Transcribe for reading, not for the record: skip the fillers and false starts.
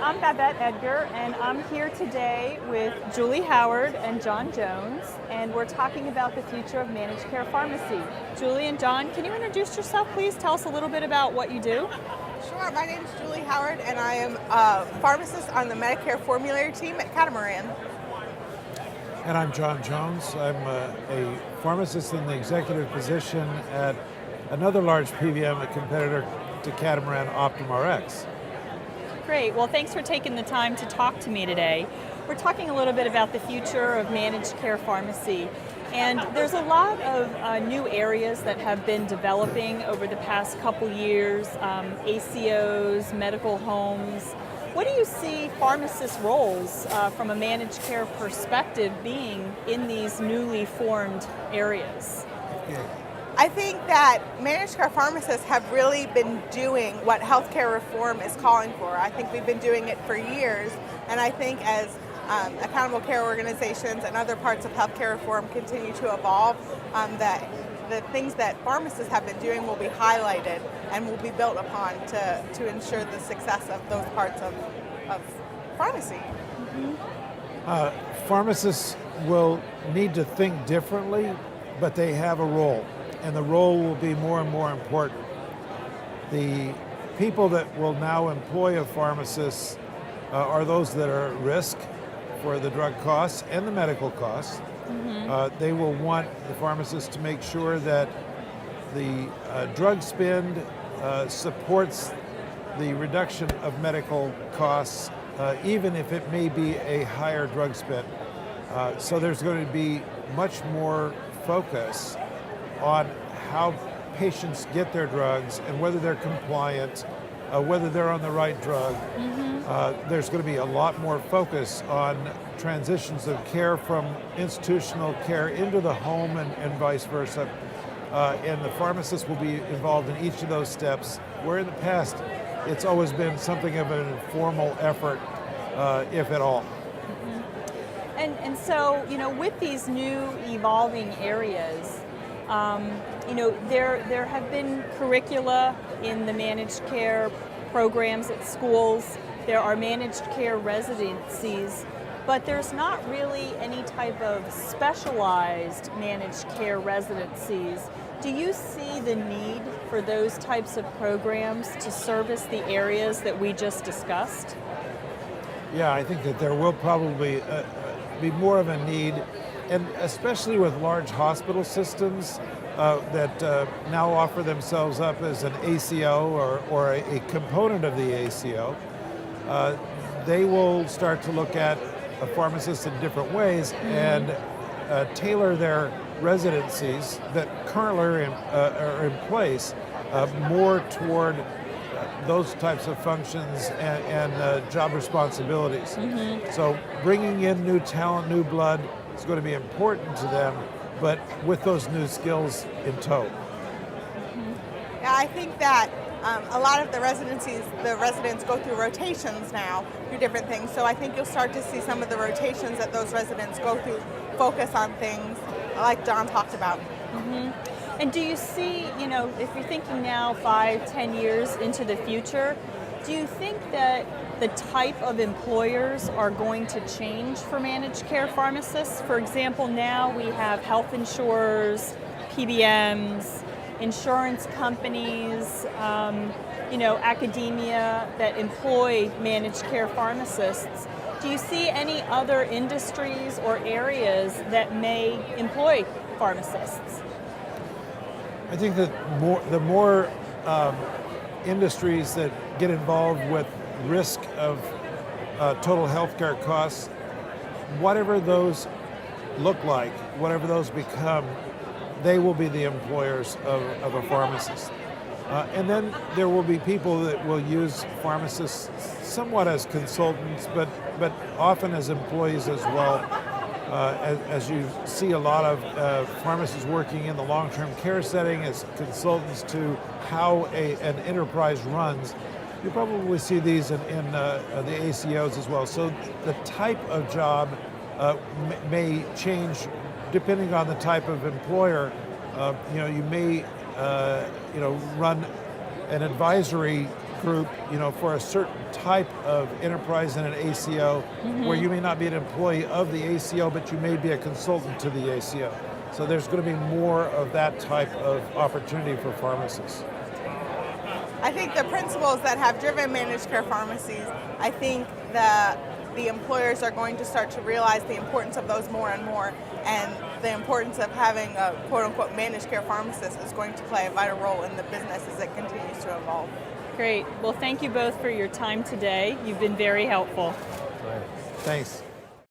I'm Babette Edgar, and I'm here today with Julie Howard and John Jones, and we're talking about the future of managed care pharmacy. Julie and John, can you introduce yourself, please? Tell us a little bit about what you do. Sure, my name is Julie Howard, and I am a pharmacist on the Medicare formulary team at Catamaran. And I'm John Jones. I'm a pharmacist in the executive position at another large PBM, a competitor to Catamaran, OptumRx. Great. Well, thanks for taking the time to talk to me today. We're talking a little bit about the future of managed care pharmacy. And there's a lot of new areas that have been developing over the past couple years, ACOs, medical homes. What do you see pharmacists' roles from a managed care perspective being in these newly formed areas? I think that managed care pharmacists have really been doing what healthcare reform is calling for. I think we've been doing it for years, and I think as accountable care organizations and other parts of healthcare reform continue to evolve, that the things that pharmacists have been doing will be highlighted and will be built upon to ensure the success of those parts of pharmacy. Pharmacists will need to think differently, but they have a role, and the role will be more and more important. The people that will now employ a pharmacist are those that are at risk for the drug costs and the medical costs. They will want the pharmacist to make sure that the drug spend supports the reduction of medical costs, even if it may be a higher drug spend. So there's going to be much more focus on how patients get their drugs and whether they're compliant, whether they're on the right drug. There's going to be a lot more focus on transitions of care from institutional care into the home and vice versa. And the pharmacist will be involved in each of those steps, where in the past it's always been something of an informal effort, if at all. And so, with these new evolving areas, there have been curricula in the managed care programs at schools. There are managed care residencies, but there's not really any type of specialized managed care residencies. Do you see the need for those types of programs to service the areas that we just discussed? Yeah, I think that there will probably be more of a need, and especially with large hospital systems that now offer themselves up as an ACO or a component of the ACO. They will start to look at a pharmacist in different ways and tailor their residencies that currently are in place more toward those types of functions and job responsibilities. So bringing in new talent, new blood is going to be important to them, but with those new skills in tow. Yeah, I think that a lot of the residents go through rotations now through different things. So I think you'll start to see some of the rotations that those residents go through focus on things like John talked about. And do you see, if you're thinking now 5-10 years into the future, do you think that the type of employers are going to change for managed care pharmacists? For example, now we have health insurers, PBMs, insurance companies, academia that employ managed care pharmacists. Do you see any other industries or areas that may employ pharmacists? I think that the more industries that get involved with risk of total healthcare costs, whatever those look like, whatever those become, they will be the employers of a pharmacist. And then there will be people that will use pharmacists somewhat as consultants, but often as employees as well. As you see a lot of pharmacists working in the long-term care setting as consultants to how an enterprise runs, you probably see these in the ACOs as well. So the type of job may change depending on the type of employer. You may run an advisory group, for a certain type of enterprise in an ACO, where you may not be an employee of the ACO, but you may be a consultant to the ACO. So there's going to be more of that type of opportunity for pharmacists. I think the principles that have driven managed care pharmacies, I think the employers are going to start to realize the importance of those more and more, and the importance of having a quote-unquote managed care pharmacist is going to play a vital role in the business as it continues to evolve. Great. Well, thank you both for your time today. You've been very helpful. Right. Thanks.